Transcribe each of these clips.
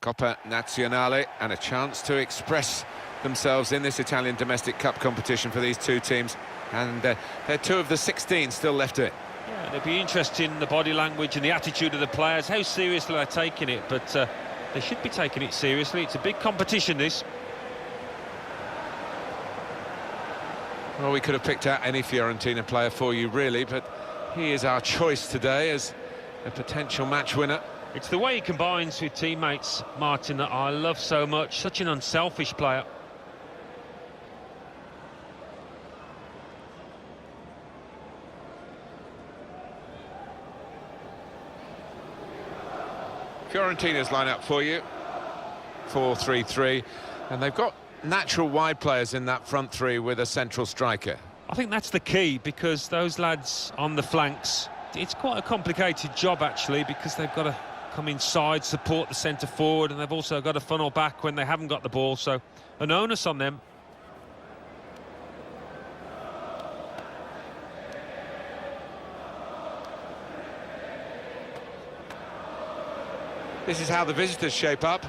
Coppa Nazionale, and a chance to express themselves in this Italian domestic cup competition for these two teams, and they're two of the 16 still left to it. Yeah, it'll be interesting, the body language and the attitude of the players, how seriously they're taking it, but they should be taking it seriously. It's a big competition, this. Well, we could have picked out any Fiorentina player for you, really, but he is our choice today as a potential match winner. It's the way he combines with teammates, Martin, that I love so much. Such an unselfish player. Fiorentina's line up for you, 4-3-3, and they've got natural wide players in that front three with a central striker. I think that's the key, because those lads on the flanks, it's quite a complicated job actually, because they've got to come inside, support the centre forward, and they've also got to funnel back when they haven't got the ball, so an onus on them. This is how the visitors shape up.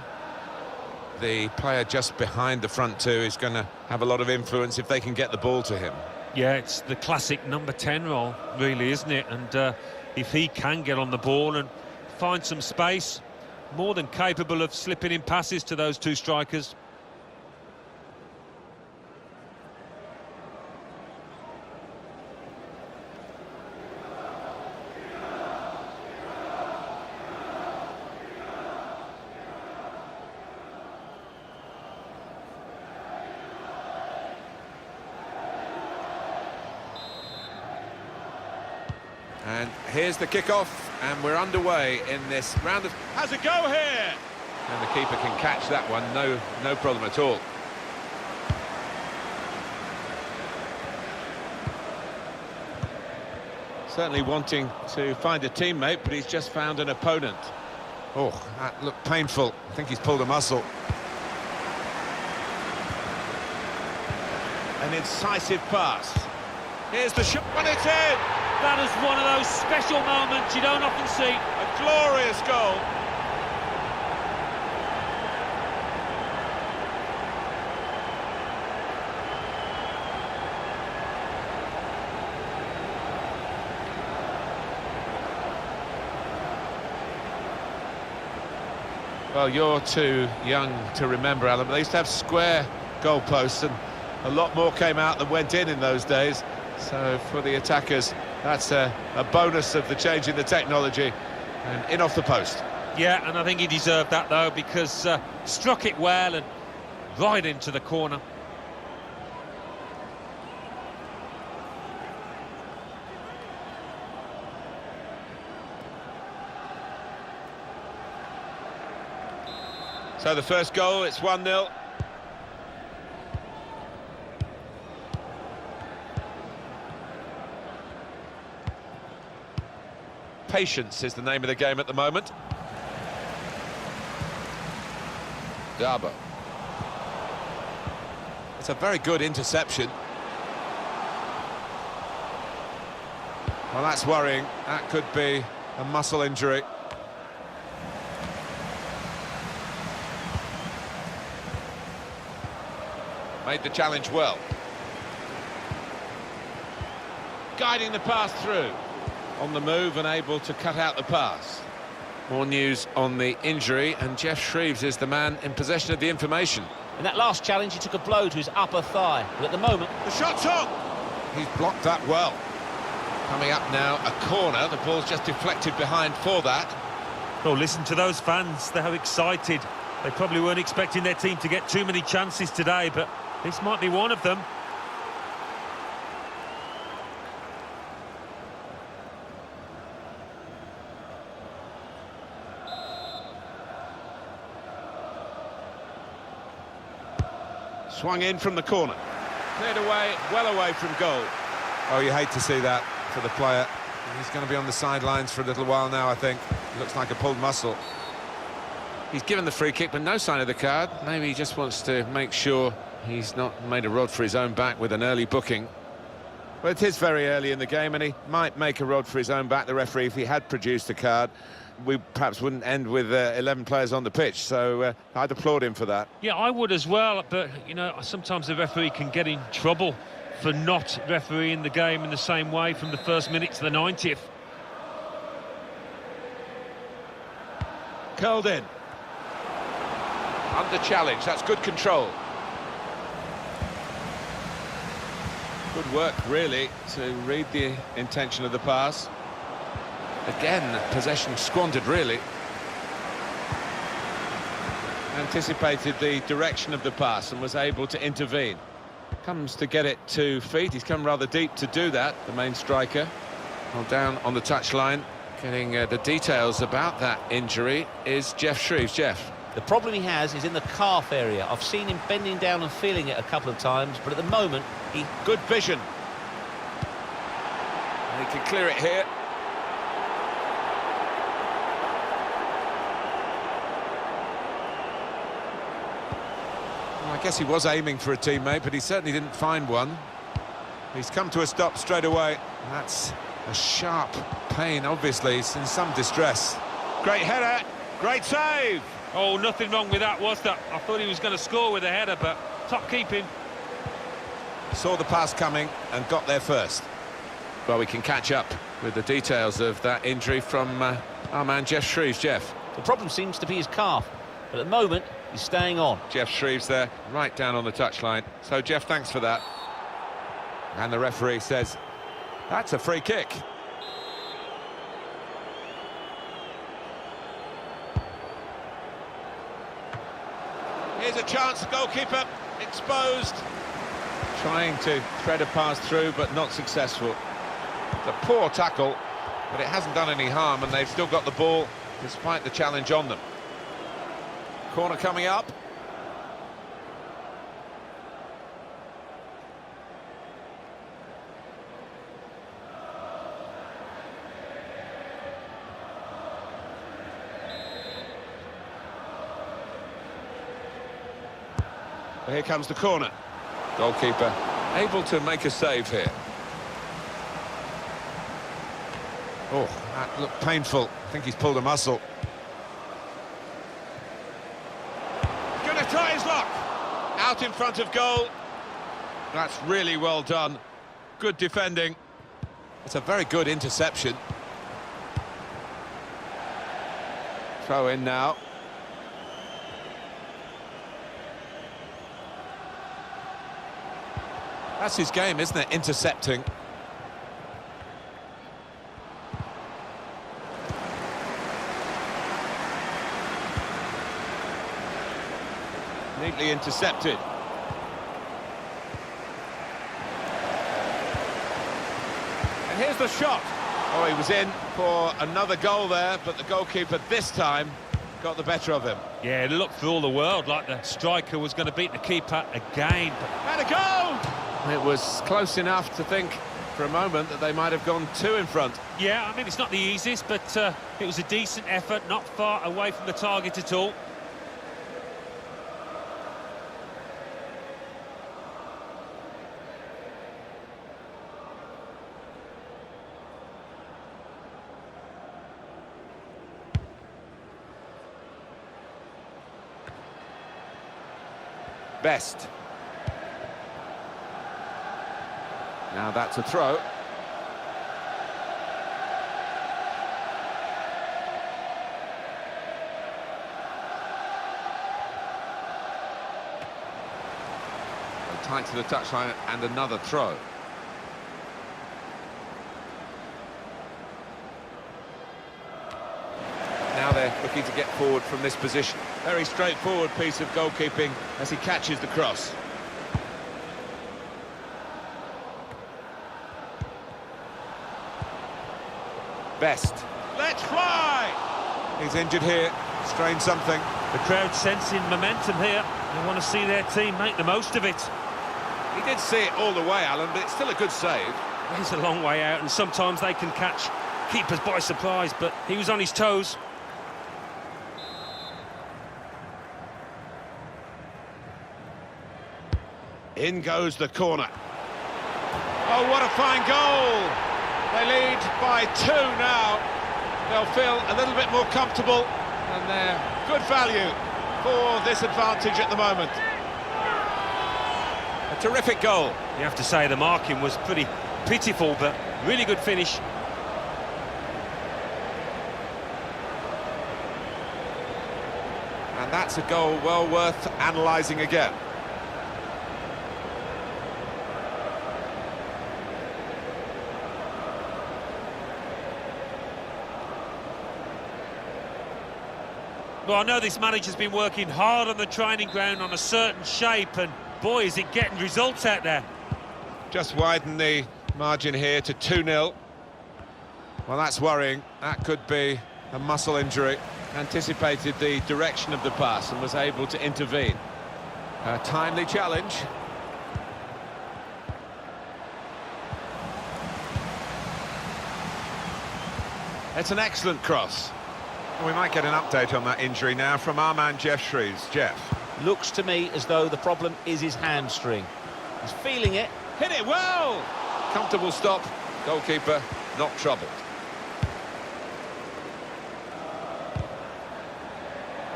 The player just behind the front two is going to have a lot of influence if they can get the ball to him. Yeah, it's the classic number 10 role, really, isn't it? And if he can get on the ball and find some space, more than capable of slipping in passes to those two strikers. And here's the kickoff, and we're underway in this round of... Has a go here! And the keeper can catch that one, no problem at all. Certainly wanting to find a teammate, but he's just found an opponent. Oh, that looked painful. I think he's pulled a muscle. An incisive pass. Here's the shot, and it's in! That is one of those special moments you don't often see. A glorious goal. Well, you're too young to remember, Alan, but they used to have square goalposts, and a lot more came out than went in those days. So for the attackers, that's a bonus of the change in the technology, and in off the post. Yeah, and I think he deserved that, though, because struck it well and right into the corner. So the first goal, it's 1-0. Patience is the name of the game at the moment. Darbo. It's a very good interception. Well, that's worrying. That could be a muscle injury. Made the challenge well. Guiding the pass through. On the move and able to cut out the pass. More news on the injury, and Jeff Shreves is the man in possession of the information. In that last challenge, he took a blow to his upper thigh, but at the moment... The shot's on! He's blocked that well. Coming up now, a corner. The ball's just deflected behind for that. Oh, listen to those fans. They're excited. They probably weren't expecting their team to get too many chances today, but this might be one of them. Swung in from the corner. Cleared away, well away from goal. Oh, you hate to see that for the player. He's going to be on the sidelines for a little while now, I think. Looks like a pulled muscle. He's given the free kick, but no sign of the card. Maybe he just wants to make sure he's not made a rod for his own back with an early booking. Well, it is very early in the game, and he might make a rod for his own back, the referee, if he had produced a card. We perhaps wouldn't end with 11 players on the pitch, so I'd applaud him for that. Yeah, I would as well, but, you know, sometimes the referee can get in trouble for not refereeing the game in the same way from the first minute to the 90th. Curled in. Under challenge, that's good control. Good work, really, to read the intention of the pass. Again, possession squandered, really. Anticipated the direction of the pass and was able to intervene. Comes to get it to feet. He's come rather deep to do that, the main striker. Well, down on the touchline, getting the details about that injury is Jeff Shreves. Jeff. The problem he has is in the calf area. I've seen him bending down and feeling it a couple of times, but at the moment, he... Good vision. And he can clear it here. Well, I guess he was aiming for a teammate, but he certainly didn't find one. He's come to a stop straight away. That's a sharp pain, obviously. He's in some distress. Great header, great save. Oh, nothing wrong with that, was there? I thought he was going to score with a header, but top keeping. Saw the pass coming and got there first. Well, we can catch up with the details of that injury from our man Jeff Shreves. Jeff. The problem seems to be his calf, but at the moment, he's staying on. Jeff Shreves there, right down on the touchline. So, Jeff, thanks for that. And the referee says, that's a free kick. Here's a chance, goalkeeper exposed. Trying to thread a pass through, but not successful. It's a poor tackle, but it hasn't done any harm, and they've still got the ball, despite the challenge on them. Corner coming up. Here comes the corner. Goalkeeper able to make a save here. Oh, that looked painful. I think he's pulled a muscle. Gonna try his luck. Out in front of goal. That's really well done. Good defending. It's a very good interception. Throw in now. That's his game, isn't it? Intercepting. Neatly intercepted. And here's the shot. Oh, he was in for another goal there, but the goalkeeper this time got the better of him. Yeah, it looked for all the world like the striker was going to beat the keeper again. And a goal! It was close enough to think for a moment that they might have gone two in front. Yeah, I mean, it's not the easiest, but it was a decent effort, not far away from the target at all. Best. Now that's a throw. Tight to the touchline and another throw. Now they're looking to get forward from this position. Very straightforward piece of goalkeeping as he catches the cross. Best. Let's fly! He's injured here, strained something. The crowd sensing momentum here. They want to see their team make the most of it. He did see it all the way, Alan, but it's still a good save. He's a long way out, and sometimes they can catch keepers by surprise, but he was on his toes. In goes the corner. Oh, what a fine goal! They lead by 2 now. They'll feel a little bit more comfortable, and they're good value for this advantage at the moment. A terrific goal. You have to say the marking was pretty pitiful, but really good finish. And that's a goal well worth analysing again. Well, I know this manager's been working hard on the training ground on a certain shape, and boy, is it getting results out there. Just widen the margin here to 2-0. Well, that's worrying. That could be a muscle injury. Anticipated the direction of the pass and was able to intervene. A timely challenge. It's an excellent cross. We might get an update on that injury now from our man Jeff Shreves. Jeff. Looks to me as though the problem is his hamstring. He's feeling it. Hit it well! Comfortable stop. Goalkeeper not troubled.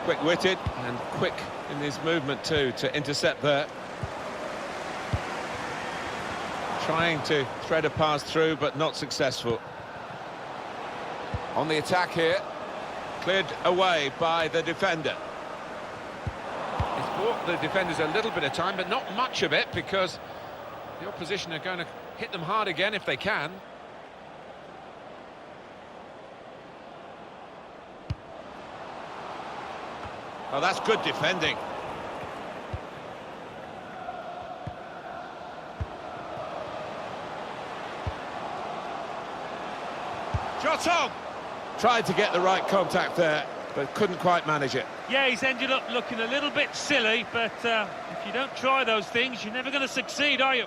Quick-witted and quick in his movement too to intercept there. Trying to thread a pass through but not successful. On the attack here. Cleared away by the defender. It's bought the defenders a little bit of time, but not much of it, because the opposition are going to hit them hard again if they can. Oh, that's good defending. Shot on! Tried to get the right contact there, but couldn't quite manage it. Yeah, he's ended up looking a little bit silly, but if you don't try those things, you're never going to succeed, are you?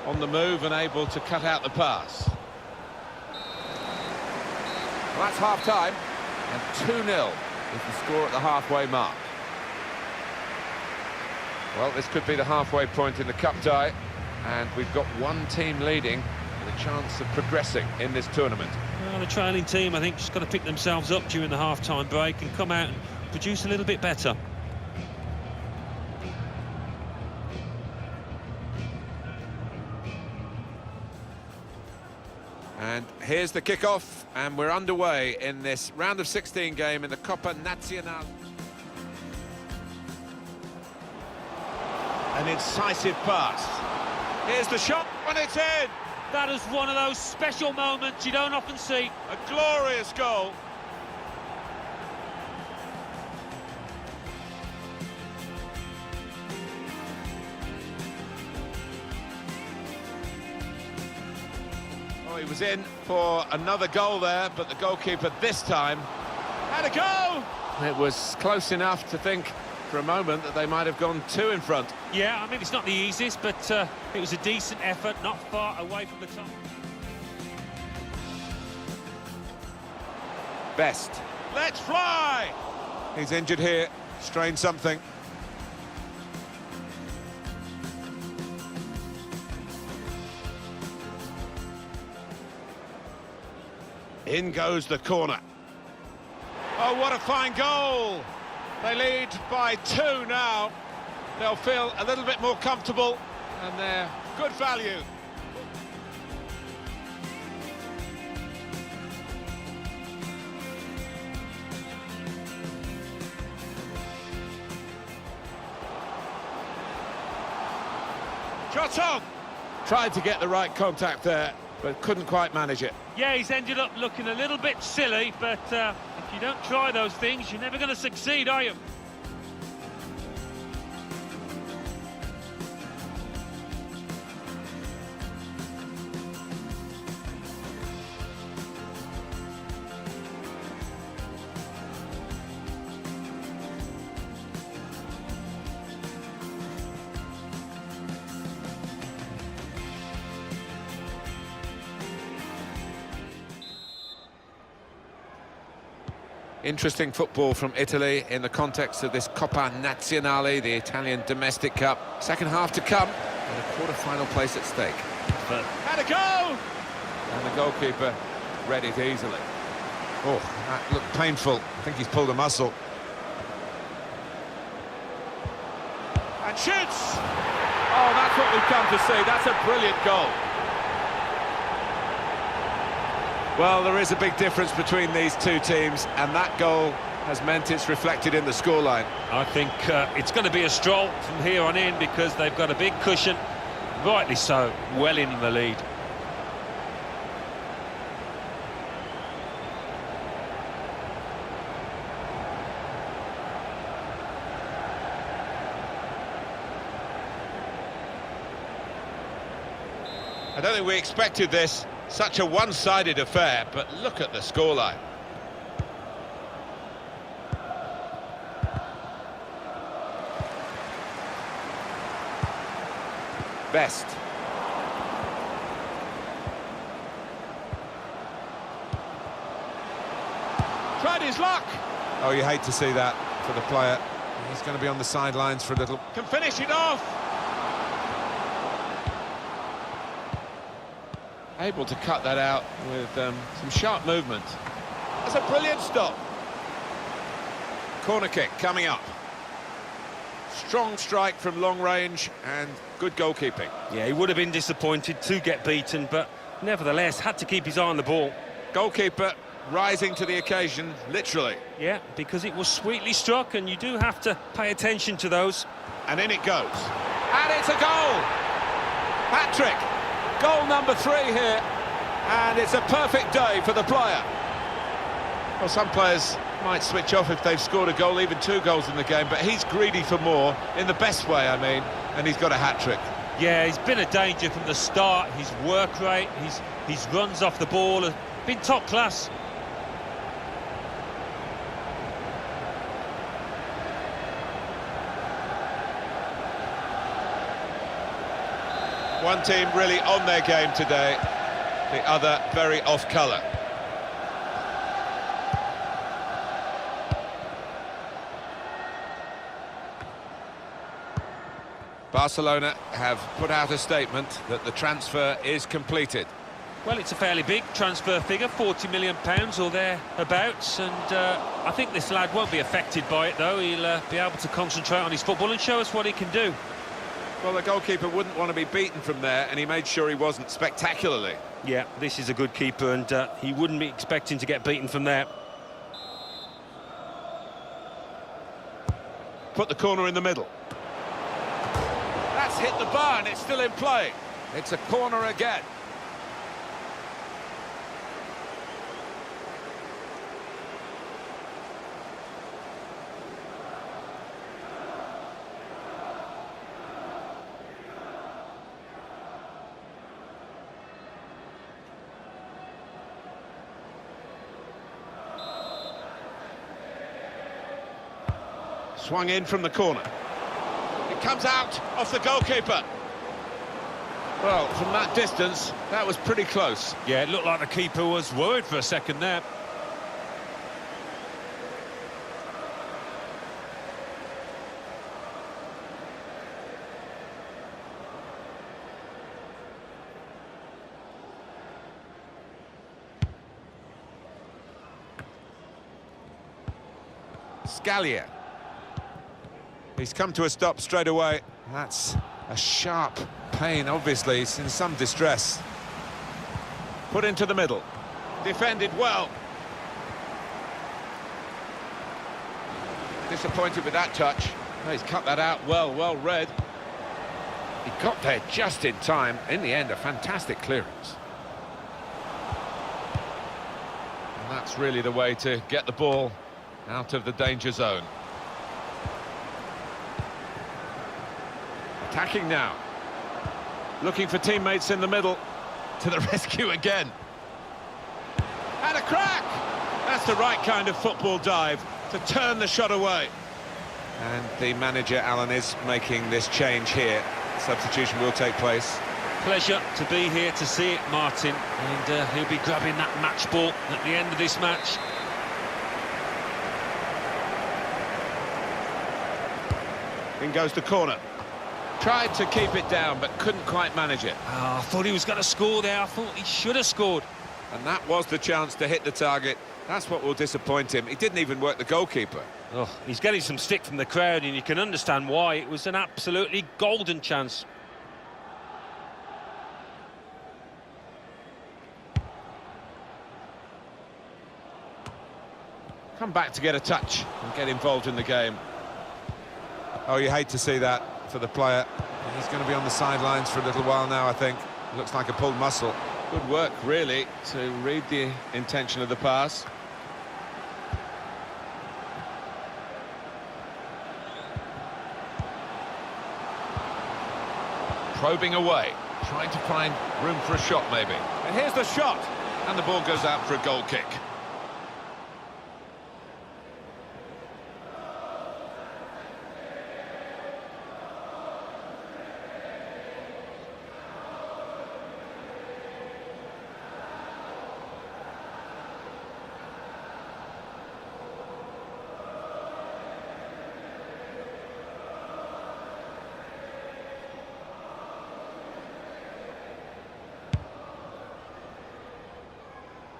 On the move and able to cut out the pass. Well, that's half-time, and 2-0 is the score at the halfway mark. Well, this could be the halfway point in the cup tie, and we've got one team leading with a chance of progressing in this tournament. Well, the trailing team, I think, just got to pick themselves up during the half-time break and come out and produce a little bit better. And here's the kickoff, and we're underway in this round of 16 game in the Copa Nacional. An incisive pass. Here's the shot, and it's in! That is one of those special moments you don't often see. A glorious goal. He was in for another goal there, but the goalkeeper this time had a go! It was close enough to think for a moment that they might have gone 2 in front. Yeah, I mean, it's not the easiest, but it was a decent effort, not far away from the top. Best. Let's fly! He's injured here, strained something. In goes the corner. Oh, what a fine goal! They lead by 2 now. They'll feel a little bit more comfortable, and they're good value. Shot on! Tried to get the right contact there, but couldn't quite manage it. Yeah, he's ended up looking a little bit silly, but if you don't try those things, you're never going to succeed, are you? Interesting football from Italy in the context of this Coppa Nazionale, the Italian domestic cup. Second half to come, and a quarter-final place at stake. Had a go! And the goalkeeper read it easily. Oh, that looked painful. I think he's pulled a muscle. And shoots! Oh, that's what we've come to see. That's a brilliant goal. Well, there is a big difference between these two teams, and that goal has meant it's reflected in the scoreline. I think it's going to be a stroll from here on in because they've got a big cushion, rightly so, well in the lead. I don't think we expected this. Such a one-sided affair, but look at the scoreline. Best. Tried his luck. Oh, you hate to see that for the player. He's going to be on the sidelines for a little. Can finish it off. Able to cut that out with some sharp movement. That's a brilliant stop. Corner kick coming up. Strong strike from long range and good goalkeeping. Yeah, he would have been disappointed to get beaten, but nevertheless had to keep his eye on the ball. Goalkeeper rising to the occasion, literally. Yeah, because it was sweetly struck, and you do have to pay attention to those. And in it goes. And it's a goal! Hat-trick! Goal number 3 here, and it's a perfect day for the player. Well, some players might switch off if they've scored a goal, even 2 goals in the game, but he's greedy for more, in the best way, I mean, and he's got a hat-trick. Yeah, he's been a danger from the start. His work rate, his runs off the ball have been top class. One team really on their game today, the other very off-colour. Barcelona have put out a statement that the transfer is completed. Well, it's a fairly big transfer figure, £40 million or thereabouts, and I think this lad won't be affected by it, though. He'll be able to concentrate on his football and show us what he can do. Well, the goalkeeper wouldn't want to be beaten from there, and he made sure he wasn't spectacularly. Yeah, this is a good keeper, and he wouldn't be expecting to get beaten from there. Put the corner in the middle. That's hit the bar, and it's still in play. It's a corner again. Swung in from the corner. It comes out off the goalkeeper. Well, from that distance, that was pretty close. Yeah, it looked like the keeper was worried for a second there. Scalia. He's come to a stop straight away. That's a sharp pain, obviously. He's in some distress. Put into the middle. Defended well. Disappointed with that touch. Oh, he's cut that out well read. He got there just in time. In the end, a fantastic clearance. And that's really the way to get the ball out of the danger zone. Attacking now. Looking for teammates in the middle. To the rescue again. And a crack! That's the right kind of football dive to turn the shot away. And the manager, Alan, is making this change here. Substitution will take place. Pleasure to be here to see it, Martin. And he'll be grabbing that match ball at the end of this match. In goes the corner. Tried to keep it down, but couldn't quite manage it. Oh, I thought he was going to score there. I thought he should have scored. And that was the chance to hit the target. That's what will disappoint him. He didn't even work the goalkeeper. Oh, he's getting some stick from the crowd, and you can understand why. It was an absolutely golden chance. Come back to get a touch and get involved in the game. Oh, you hate to see that for the player. He's going to be on the sidelines for a little while now, I think. Looks like a pulled muscle. Good work, really, to read the intention of the pass. Probing away, trying to find room for a shot, maybe. And here's the shot, and the ball goes out for a goal kick.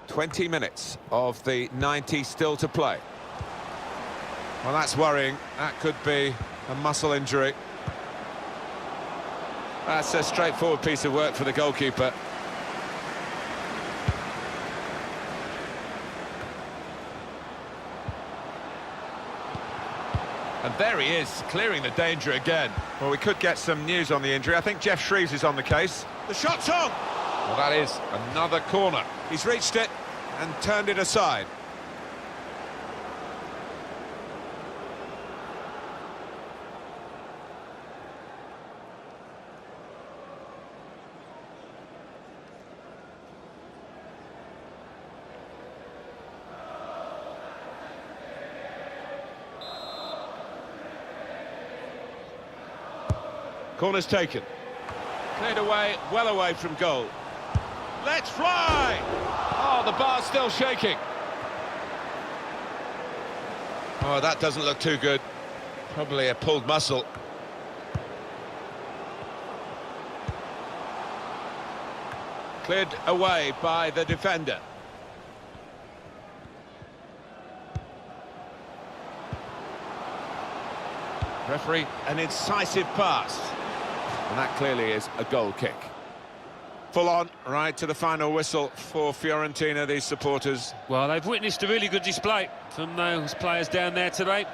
"20 minutes of the 90 still to play." Well, that's worrying. That could be a muscle injury. That's a straightforward piece of work for the goalkeeper. And there he is, clearing the danger again. Well, we could get some news on the injury. I think Jeff Shreves is on the case. The shot's on! Well, that is another corner. He's reached it and turned it aside. Corner's taken. Cleared away, well away from goal. Let's fly! Oh, the bar's still shaking. Oh, that doesn't look too good. Probably a pulled muscle. Cleared away by the defender. Referee, an incisive pass. And that clearly is a goal kick. Full on, right to the final whistle for Fiorentina, these supporters. Well, they've witnessed a really good display from those players down there today.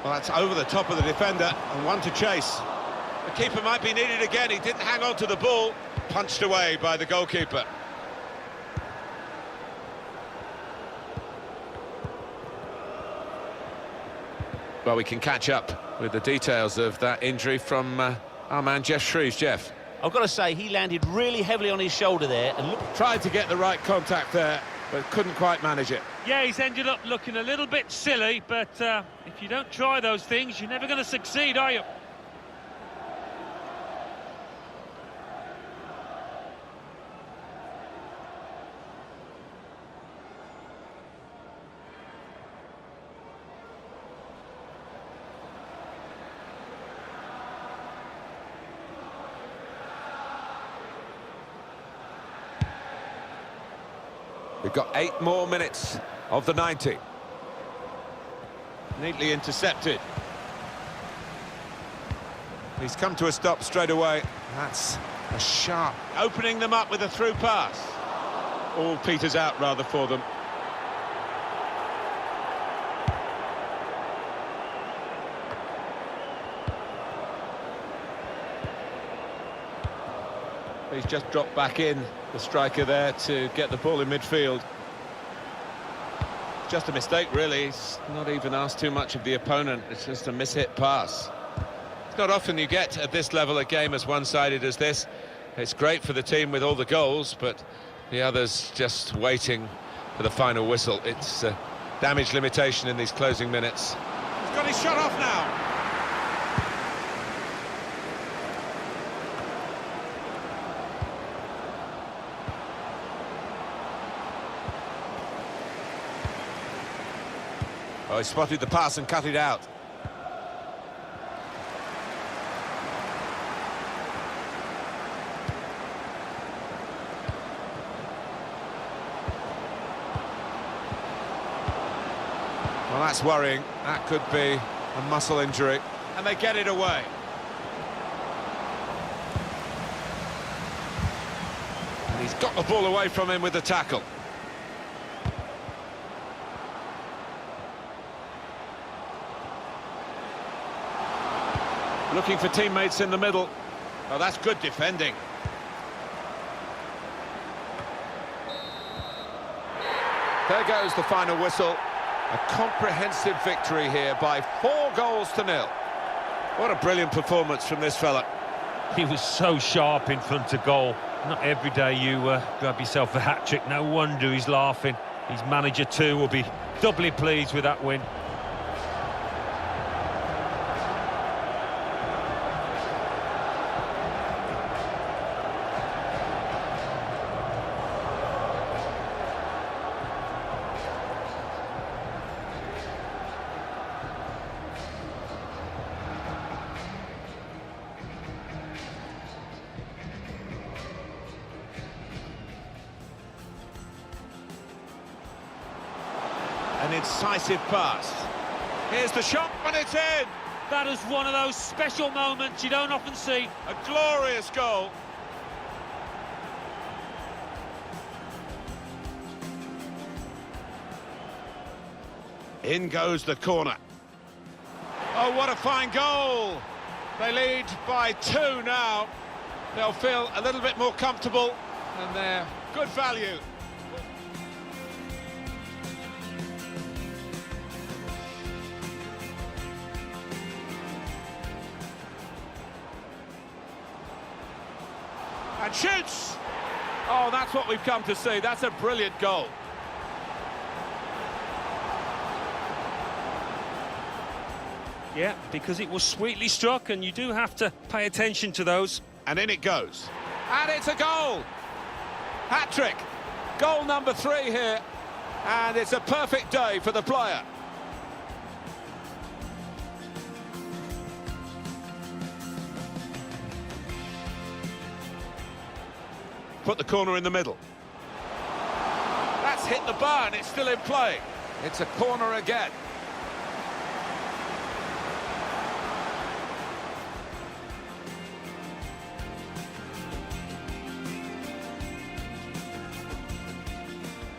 Well, that's over the top of the defender and one to chase. The keeper might be needed again. He didn't hang on to the ball. Punched away by the goalkeeper. Well, we can catch up with the details of that injury from our man Jeff Shreves. Jeff. I've got to say, he landed really heavily on his shoulder there and tried to get the right contact there, but couldn't quite manage it. Yeah, he's ended up looking a little bit silly, but if you don't try those things, you're never going to succeed, are you? We've got 8 more minutes of the 90. Neatly intercepted. He's come to a stop straight away. That's a sharp. Opening them up with a through pass. All peters out rather for them. He's just dropped back in, the striker there, to get the ball in midfield. Just a mistake, really. He's not even asked too much of the opponent. It's just a mishit pass. It's not often you get at this level a game as one-sided as this. It's great for the team with all the goals, but the others just waiting for the final whistle. It's Damage limitation in these closing minutes. He's got his shot off now. Oh, he spotted the pass and cut it out. Well, that's worrying. That could be a muscle injury. And they get it away. And he's got the ball away from him with the tackle. Looking for teammates in the middle. Oh, that's good defending. There goes the final whistle. A comprehensive victory here by 4-0. What a brilliant performance from this fella. He was so sharp in front of goal. Not every day you grab yourself a hat-trick. No wonder he's laughing. His manager too will be doubly pleased with that win. An incisive pass. Here's the shot, and it's in! That is one of those special moments you don't often see. A glorious goal. In goes the corner. Oh, what a fine goal! They lead by 2 now. They'll feel a little bit more comfortable, and they're good value. And shoots! Oh, that's what we've come to see. That's a brilliant goal. Yeah, because it was sweetly struck, and you do have to pay attention to those. And in it goes. And it's a goal! Hat-trick! Goal number 3 here. And it's a perfect day for the player. Put the corner in the middle. That's hit the bar and it's still in play. It's a corner again.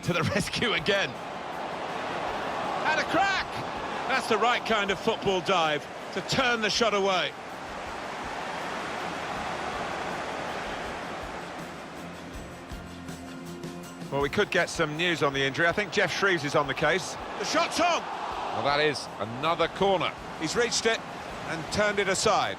To the rescue again. And a crack! That's the right kind of football dive to turn the shot away. Well, we could get some news on the injury. I think Jeff Shreves is on the case. The shot's on! Well, that is another corner. He's reached it and turned it aside.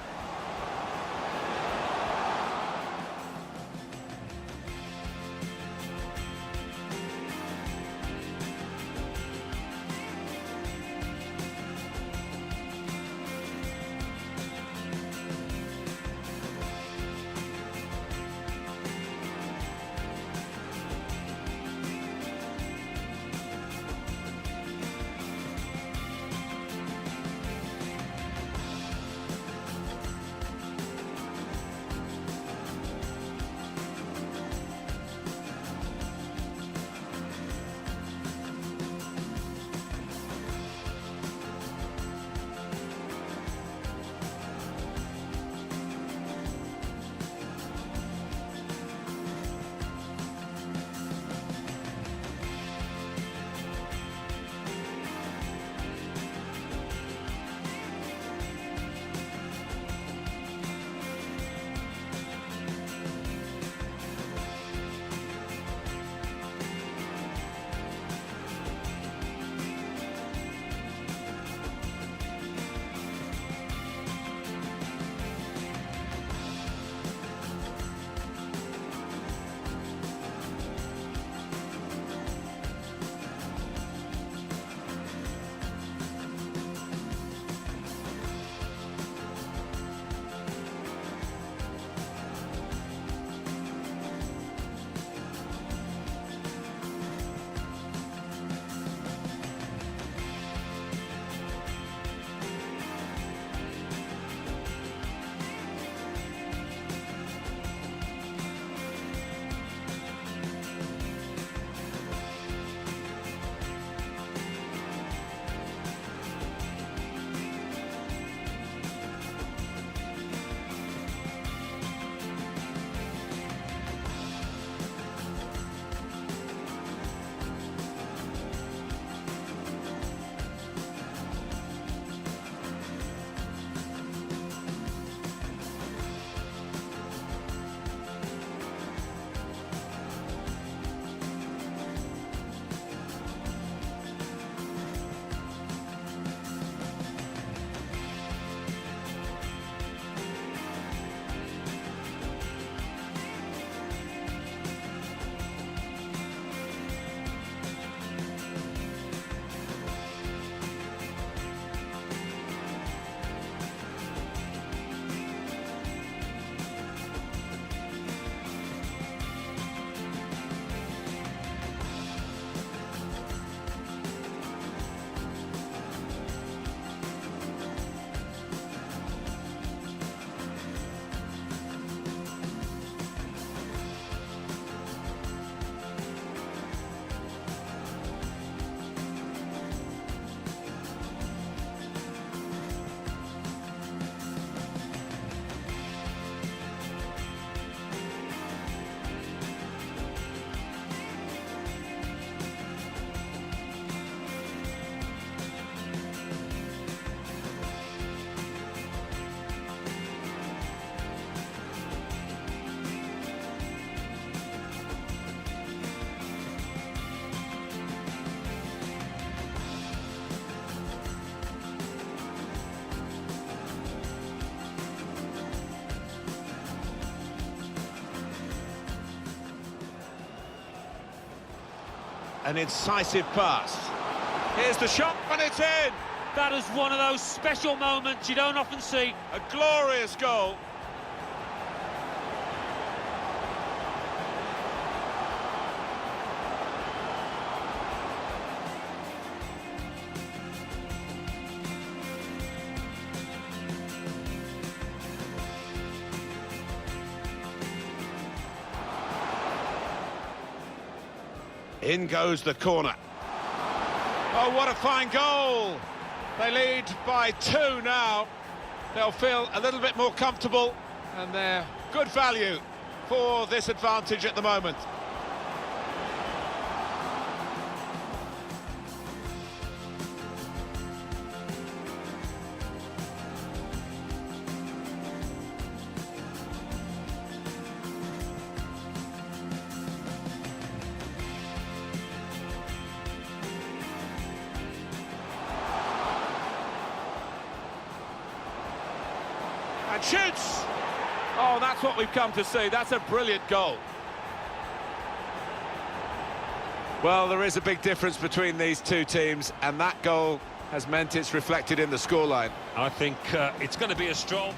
an incisive pass. Here's the shot, and it's in! That is one of those special moments you don't often see. A glorious goal. In goes the corner. Oh, what a fine goal! They lead by 2 now. They'll feel a little bit more comfortable, and they're good value for this advantage at the moment. And shoots! Oh, that's what we've come to see. That's a brilliant goal. Well, there is a big difference between these two teams, and that goal has meant it's reflected in the scoreline. I think it's going to be a strong...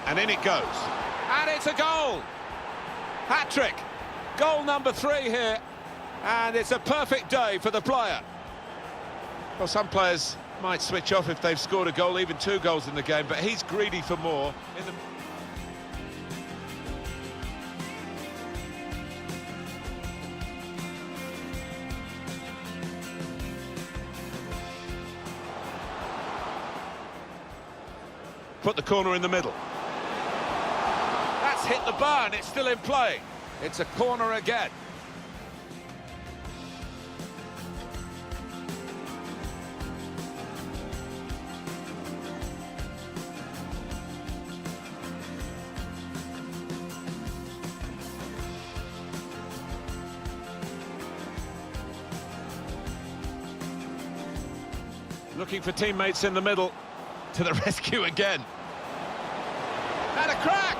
And in it goes. And it's a goal! Hat-trick! Goal number 3 here. And it's a perfect day for the player. Well, some players might switch off if they've scored a goal, even 2 goals in the game, but he's greedy for more. Put the corner in the middle. That's hit the bar and it's still in play. It's a corner again. Looking for teammates in the middle. To the rescue again. And a crack!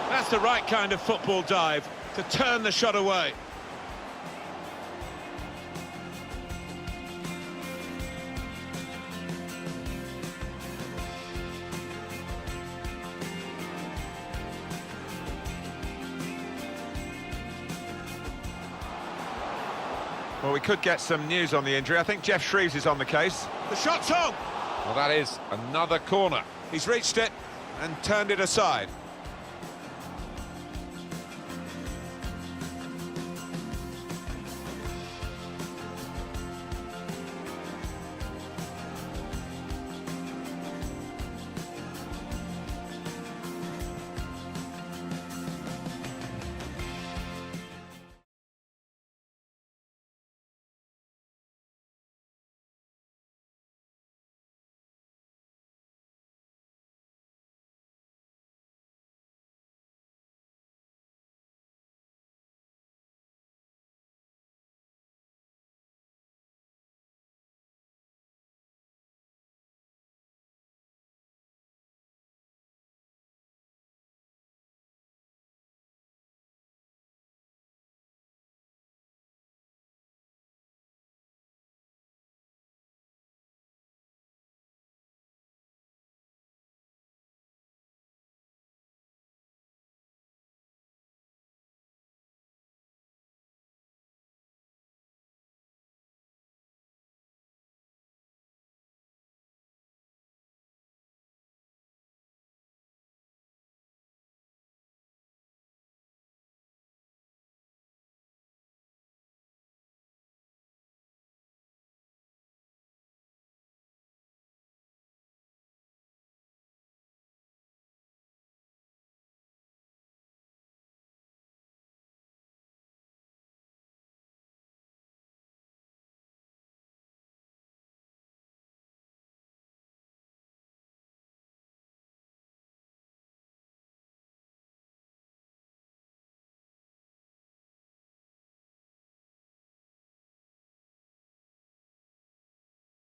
That's the right kind of football dive to turn the shot away. Well, we could get some news on the injury. I think Jeff Shreves is on the case. The shot's on! Well, that is another corner. He's reached it and turned it aside.